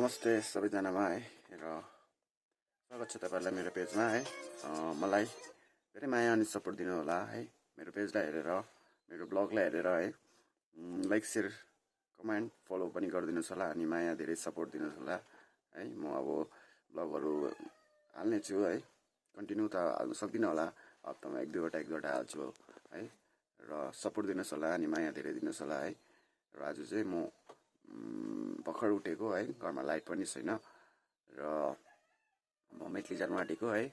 नमस्ते सबैजनामा है र स्वागत छ तपाईहरुलाई मेरो पेजमा है। मलाई धेरै माया अनि सपोर्ट दिनु होला है। मेरो पेजलाई हेरेर, मेरो ब्लगलाई हेरेर है लाइक शेयर कमेन्ट फलो पनि गरिदिनुस् होला अनि माया धेरै सपोर्ट दिनुस् होला है। म अब ब्लगहरु हाल्ने छु है। कन्टिन्यू त हाल्न सक्दिनँ होला, हप्तामा एक दुईवटा हाल्छु है। र सपोर्ट दिनुस् होला अनि माया धेरै दिनुस् होला है। र आज चाहिँ म भर्खर उठेको है, घरमा लाइट पनि छैन र म मेटली जानु आँटेको है।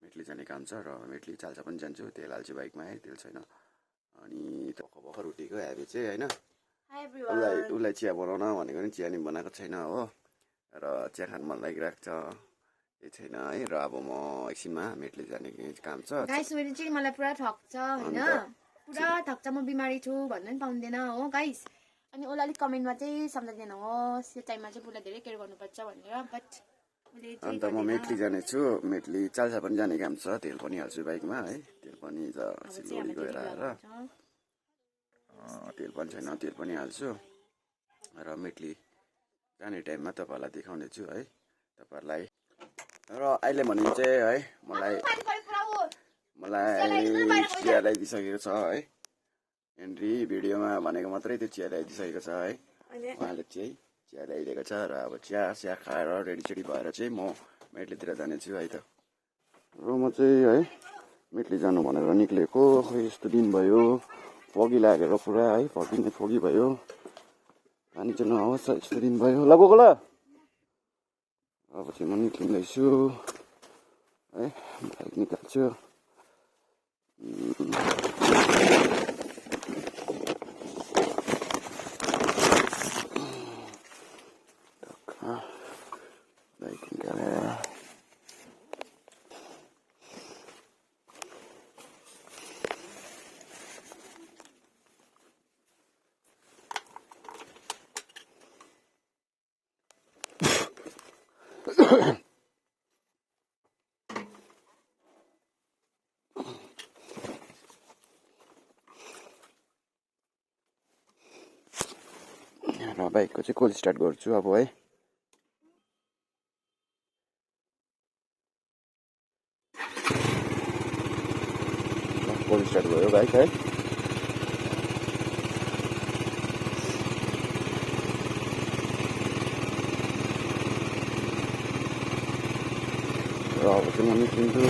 मेटली जाने काम छ र मेटली चाल्सा पनि जान्छु, तेल हाल्छु बाइकमा है, तेल छैन। अनि भर्खर उठेको हामी चाहिँ हैन, उसलाई चिया बनाउन भनेको नि चिया नि बनाएको छैन हो। र चिया खान मन लागिरहेको छ, केही छैन है। र अब म एकछिनमा मेटली जाने काम छ। गाइस मेरो चाहिँ मलाई पुरा ठक्छ हैन, पुरा ठक्छ, म बिमारी छु भन्न नि पाउँदैन हो गाइस। अनि उसले अलिक कमेन्टमा चाहिँ सम्झाइदिनु होस्, यो टाइममा चाहिँ उसलाई धेरै केयर गर्नुपर्छ भनेर। बट अन्त म मेटली जाने छु, मेटली चाल्सा पनि जाने काम छ, तेल पनि हाल्छु बाइकमा है। तेल पनि सिलगढी गएर आएर तेल पनि छैन, तेल पनि हाल्छु र मेटली जाने टाइममा तपाईँहरूलाई देखाउने छु है तपाईँहरूलाई। र अहिले भने चाहिँ है मलाई चिया ल्याइदिइसकेको छ है। हेनरी भिडियोमा भनेको मात्रै त्यो चिया ल्याइदिइसकेको छ है। उहाँले चाहिँ चिया ल्याइदिएको छ र अब चिया खाएर रेडी भएर चाहिँ म मेटलीतिर जानेछु है त। र म चाहिँ है मेटली जानु भनेर निक्लेको, खै यस्तो दिन भयो, फगी लागेर पुरा है, फगी भयो, पानी चाहिँ नआओस् यस्तो दिन भयो। ल गएको ल, अब चाहिँ म निक्लिँदैछु है, बाइक निकाल्छु। बाइक निकालेर र बाइकको चाहिँ कोल स्टार्ट गर्छु अब है। कोल स्टार्ट भयो बाइक है। र अब चाहिँ म निस्किन्छु र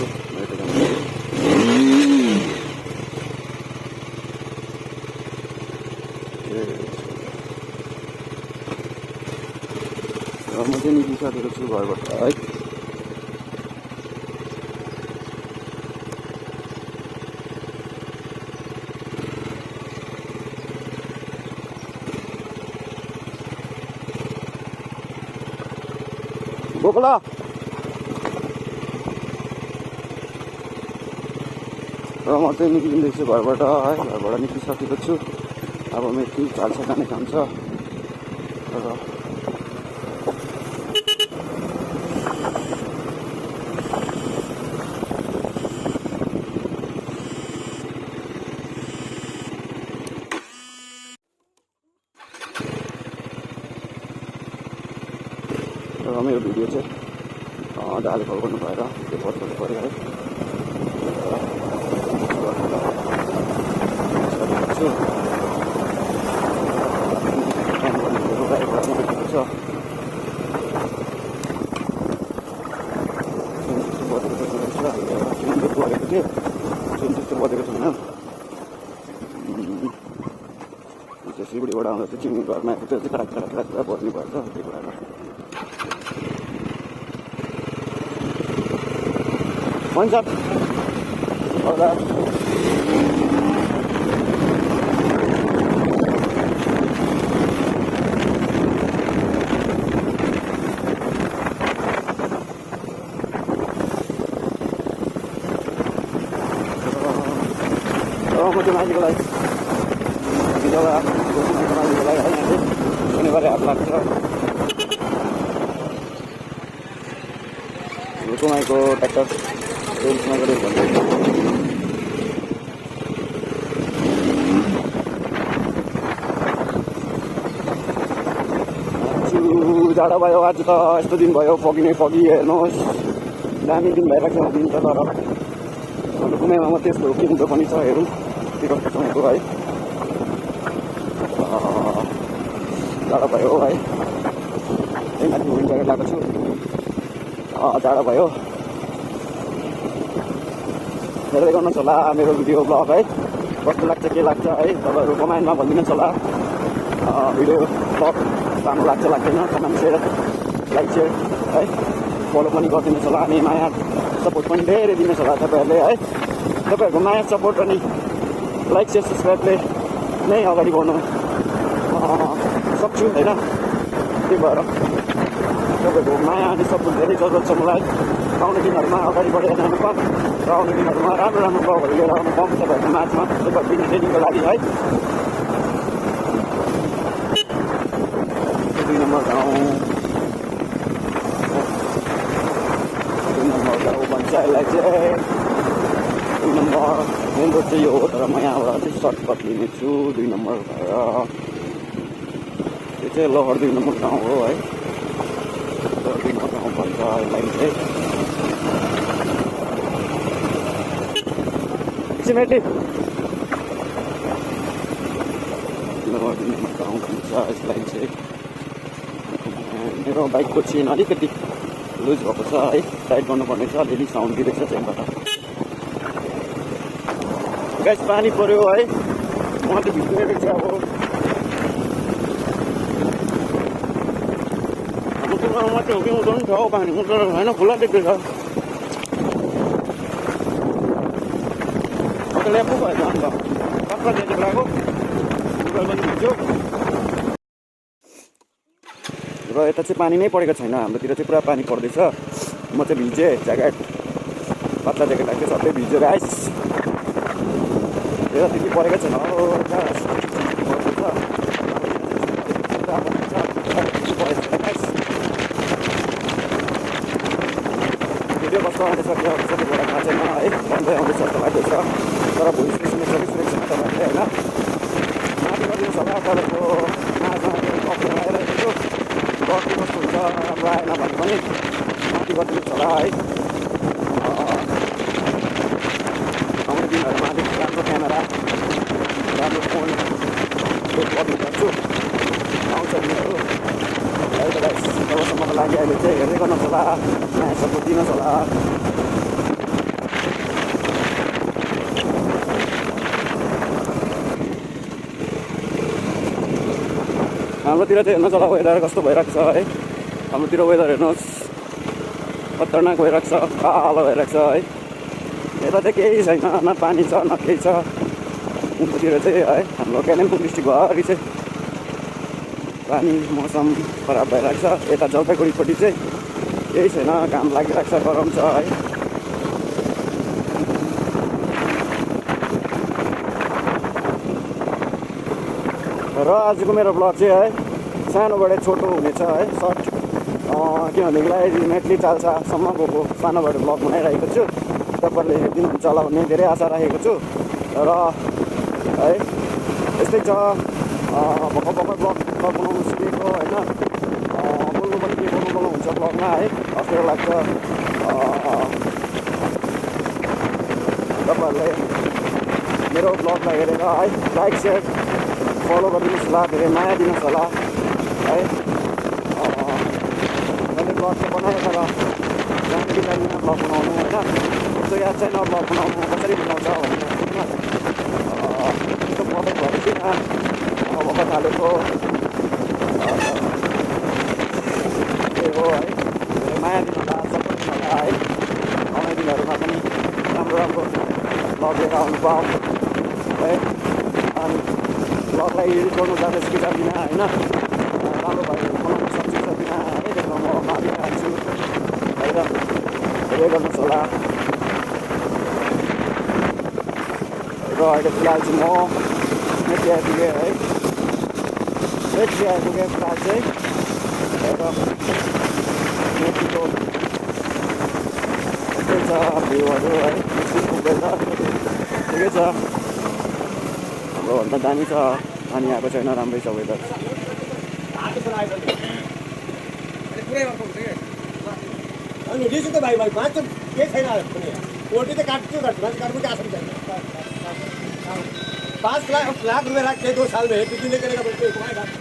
म चाहिँ निस्किसकेको छु घरबाट है। गोकला र म चाहिँ निक्लिँदैछु घरबाट है, घरबाट निस्किसकेको छु। अब मेटली चाल्सा जाने काम छ र मेरो भिडियो चाहिँ दाले फल गर्नु भएर त्यो बचाउनु पऱ्यो है। सिलगढीबाट आउँदा चाहिँ चिनी घरमा आएको त्यो चाहिँ कडा बस्नु पर्छ त्यो कुरामा। हुन्छ होला म चाहिँ मान्छेको लागि शनिबार हात लाग्छ। कुमाईको ट्र्याक्टर रेन्जमा गरेर भन्दै जाडो भयो आज त यस्तो दिन भयो फगी हेर्नुहोस् दामी दिन भइरहेको छ दिन त तर कुनैमा मात्रै यस्तो के हुँदो पनि छ हेरौँ के कस्तो छ हुँदो है जाडो भयो है त्यही माथि विन्ड ज्याकेट लगाएको छु जाडो भयो हेर्दै गर्नुहोस् होला मेरो भिडियो ब्लग है कस्तो लाग्छ के लाग्छ है तपाईँहरू कमेन्टमा भनिदिनुहोस् होला भिडियो ब्लग राम्रो लाग्छ लाग्दैन कमेन्ट सेयर लाइक सेयर है फलो पनि गरिदिनुहोस् होला अनि माया सपोर्ट पनि धेरै दिनुहोस् होला तपाईँहरूले है तपाईँहरूको माया सपोर्ट अनि लाइक सेयर सब्सक्राइबले नै अगाडि बढ्नु सक्छु होइन त्यही भएर तपाईँहरूको माया अनि सपोर्ट धेरै जरुरत छ मलाई आउने दिनहरूमा अगाडि बढेर जानु पाऊँ र आउने दिनहरूमा राम्रो राम्रो ब्लगहरू लिएर आउनु पाऊँ तपाईँहरूको माझमा तपाईँहरूको ट्रेनिङको लागि है 2 नम्बर गाउँ 2 नम्बर गाउँ भन्छ यसलाई चाहिँ 2 नम्बर मेन रोड चाहिँ यो हो तर म यहाँबाट चाहिँ सर्टकट लिनेछु 2 नम्बर भएर यो चाहिँ लोहर 2 नम्बर गाउँ हो है लोहर 2 नम्बर गाउँ भन्छ यसलाई चाहिँ सिमेटली लोहर 2 नम्बर गाउँ भन्छ यसलाई चाहिँ मेरो बाइकको चेन अलिकति लुज भएको छ है टाइट गर्नुपर्ने छ अलिअलि साउन्ड दिँदैछ चेनबाट गाइस पानी पर्यो है म त भिज्ने रहेछ अब मुटुमा मात्रै हो कि मुटु पनि छ पानी मुटु होइन खुला देख्दैछ ल्यापो भएछ अन्त कत्रा ज्याकेट लगाएको गुगल पनि भिज्यो र यता चाहिँ पानी नै परेको छैन हाम्रोतिर चाहिँ पुरा पानी पर्दैछ म चाहिँ भिजेँ ज्याकेट पातला ज्याकेट लाग्यो सबै भिजेर आइस यो त्यति परेको छैन भिडियो कस्तो आउँदैछ त्यो सबैबाट थाहा छैन है बन्दै आउँदैछ जस्तो लाग्दैछ तर भोइस सुन्नु सकिसकेको छैन तपाईँहरूले होइन माथि गरिदिनुहोस् होला तपाईँको माझमा कपडा लगाइरहेको छु बस्नु कस्तो हुन्छ राम्रो आएन भने पनि माथि गरिदिनुहोस् होला है आउने दिनहरूमा अलिक राम्रो क्यामेरा राम्रो फोन सेट गर्नु सक्छु आउँछ दिनहरू अहिले त तबसम्मको लागि अहिले चाहिँ हेर्दै गर्नुहोस् होला नयाँ सपोर्ट दिनुहोस् होला हाम्रोतिर चाहिँ हेर्नुहोस् होला वेदर कस्तो भइरहेको छ है हाम्रोतिर वेदर हेर्नुहोस् खतरनाक भइरहेको छ कालो भइरहेको छ है यता चाहिँ केही छैन न पानी छ न केही छ उतातिर चाहिँ है हाम्रो कालिम्पोङ डिस्ट्रिक्टभरि चाहिँ पानी मौसम खराब भइरहेको छ यता जलपाइगुडीपट्टि चाहिँ केही छैन घाम लागिरहेको छ गरम छ है र आजको मेरो ब्लग चाहिँ है सानोबाट छोटो हुनेछ है सर्ट किनभनेदेखिलाई मेटली चाल्सासम्मको सानोबाट ब्लग बनाइरहेको छु तपाईँहरूले हेरिदिनुहुन्छ होला भन्ने धेरै आशा राखेको छु र है यस्तै छ भर्खर ब्लग बनाउनु सिकेको होइन बोल्नु पनि के बोल्नु हुन्छ ब्लगमा है अप्ठ्यारो लाग्छ तपाईँहरूले मेरो ब्लगलाई हेरेर है लाइक सेयर फलो गरिदिनुहोस् होला धेरै माया दिनुहोस् होला है मैले ब्लग चाहिँ बनाएँ तर जानकारी लाग्दैन ब्लग बनाउनु होइन त्यस्तो याद छैन ब्लग बनाउनु कसरी बनाउँछ भन्ने त्यस्तो प्रब्लम भएको थिएन भर्खर थालेको त्यही हो है धेरै माया दिनु होला सपोर्ट दिनु होला है आउने दिनहरूमा पनि राम्रो राम्रो ब्लग लिएर आउनु पाऊँ है अनि ब्लगलाई एडिट गर्नु जाँदैछ कि जाँदिनँ होइन राम्रो भयो बनाउनु सक्छु सकिनँ है त्यसमा म माफी चाहन्छु है र धेरै गर्नुहोस् होला र अहिले फिलहाल चाहिँ म मेची आइपुगेँ है मेची आइपुगेँ फिलहाल चाहिँ र मेचीको यस्तै छ भ्यूहरू है पुग्दैछ ठिकै छ भन्दा दामी छ पानी आएको छैन राम्रै छ वेदर अनि रिस त भाइ भाइ मान्छ केही छैन पनि पोल्ट्री त काट्छु काट्नु क्या छैन 5 लाख रुपये लाख के 2 साल में बिजली करेगा बोलते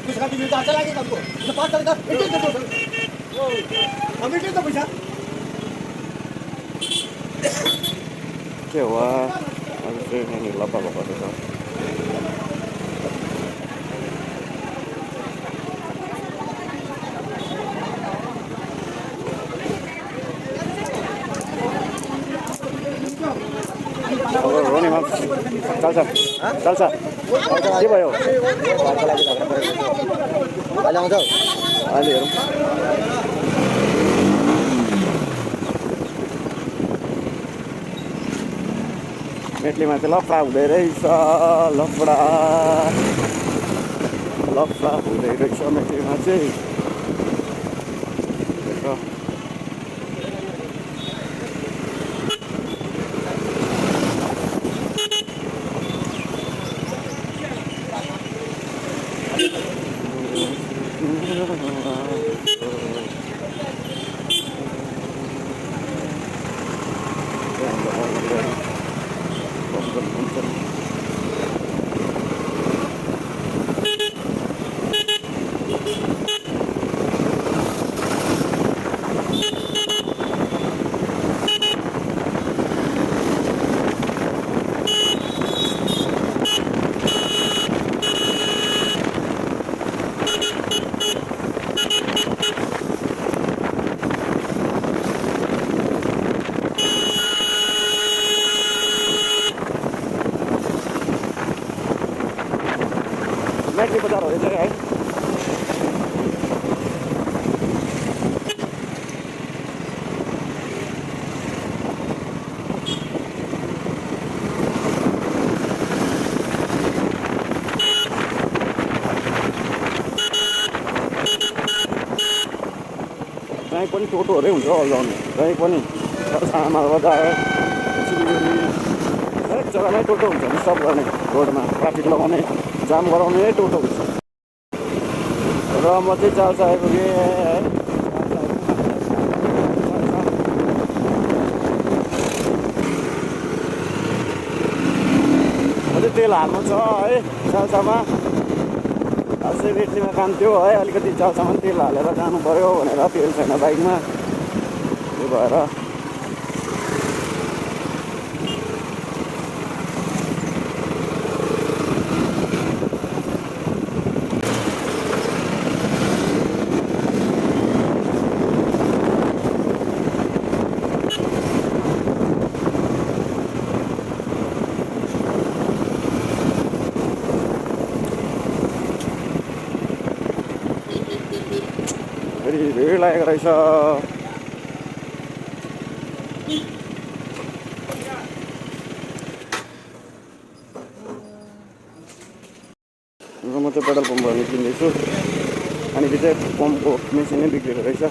दूसरा बिजली तो अच्छा लगेगा हमको तो 5 साल का हम इतने तो पैसा के हो आज चाहिँ नानी लप्पा भएको छ चल्छ के भयो अहिले आउँछ अहिले हेरौँ मेटलीमा चाहिँ लफडा हुँदै रहेछ लफडा हुँदै रहेछ मेटलीमा चाहिँ मेटली बजार हो यो चाहिँ है कहीँ पनि टोटोहरू हुन्छ अल्झाउने कहीँ पनि सामान बजार सिलगढी हरेक जग्गामै टोटो हुन्छ डिस्टर्ब गर्ने रोडमा ट्राफिक लगाउने जाम गराउने टोटो हुन्छ र म चाहिँ चाल्सा आइपुगेँ है अझै तेल हाल्नु छ है चाल्सामा अझै मेटलीमा काम थियो है अलिकति चाल्सामा तेल हालेर जानु पर्यो भनेर तेल छैन बाइकमा त्यही भएर भिड लागेको रहेछ म चाहिँ पेट्रोल पम्पबाट निस्किँदैछु अनि चाहिँ पम्पको मेसिनै बिग्रेको रहेछ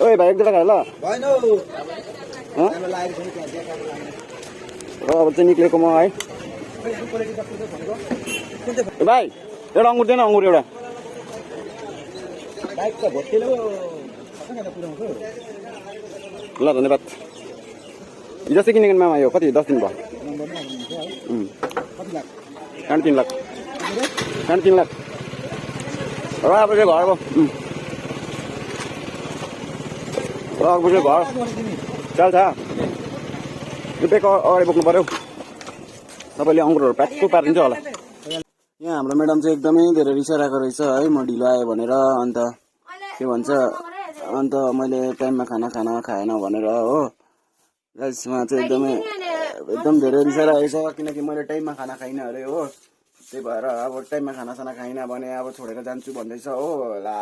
ओए भाइ एक दुईवटा खायो ल र अब चाहिँ निक्लेको म है भाइ एउटा अङ्गुर दिएन अङ्गुर एउटा ल धन्यवाद हिजो चाहिँ किनेको मामा यो कति 10 दिन भयो कति लाख 3.5 लाख 3.5 लाख र अब चाहिँ घरको र अब चाहिँ घर चल्छ यो बेको अगाडि बोक्नु पर्यो तपाईँले अङ्कुरहरू प्याक्कु पारिदिन्छ होला यहाँ हाम्रो म्याडम चाहिँ एकदमै धेरै रिसाइरहेको रहेछ है म ढिलो आएँ भनेर अन्त के भन्छ अन्त मैले टाइममा खाना खाएन भनेर हो गाइसमा चाहिँ एकदम धेरै रिसाइरहेको छ किनकि मैले टाइममा खाना खाइनँ अरे हो त्यही भएर अब टाइममा खानासाना खाइनँ भने अब छोडेर जान्छु भन्दैछ हो ला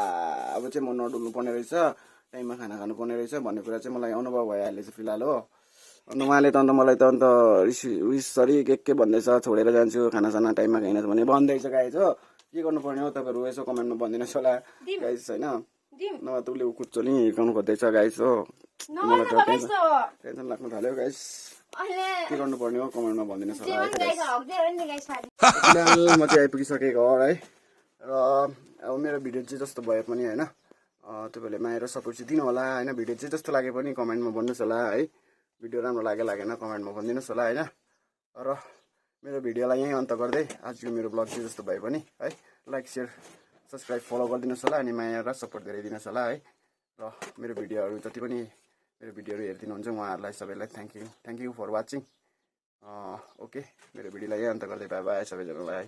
अब चाहिँ म नडुल्नु पर्ने रहेछ टाइममा खाना खानु पर्ने रहेछ भन्ने कुरा चाहिँ मलाई अनुभव भइहाल्यो चाहिँ फिलहाल हो अन्त उहाँले त अन्त मलाई त अन्त सरी के भन्दैछ छोडेर जान्छु खानासाना टाइममा खाइन भने भन्दैछ गाइस हो के गर्नुपर्ने हो तपाईँहरू यसो कमेन्टमा भनिदिनुहोस् होला गाइस होइन नभए त उसले कुच्चो नि हिर्काउनु खोज्दैछ गाइस हो मलाई त टेन्सन लाग्नु थाल्यो गाइस के गर्नुपर्ने हो कमेन्टमा भनिदिनुहोस् होला म चाहिँ आइपुगिसकेको हो है र अब मेरो भिडियो चाहिँ जस्तो भए पनि होइन तपाईँहरूले माया र सपोर्ट चाहिँ दिनु होला होइन भिडियो चाहिँ जस्तो लागे पनि कमेन्टमा भन्नुहोस् होला है भिडियो राम्रो लागेन कमेन्टमा भनिदिनुहोस् होला होइन र मेरो भिडियोलाई यहीँ अन्त गर्दै आजको मेरो ब्लग चाहिँ जस्तो भए पनि है लाइक सेयर सब्सक्राइब फलो गरिदिनुहोस् होला अनि माया र सपोर्ट धेरै दिनुहोस् होला है र मेरो भिडियोहरू जति पनि मेरो भिडियोहरू हेरिदिनुहुन्छ उहाँहरूलाई सबैलाई thank you for watching okay मेरो भिडियोलाई यहीँ अन्त गर्दै बाई बाई सबैजनालाई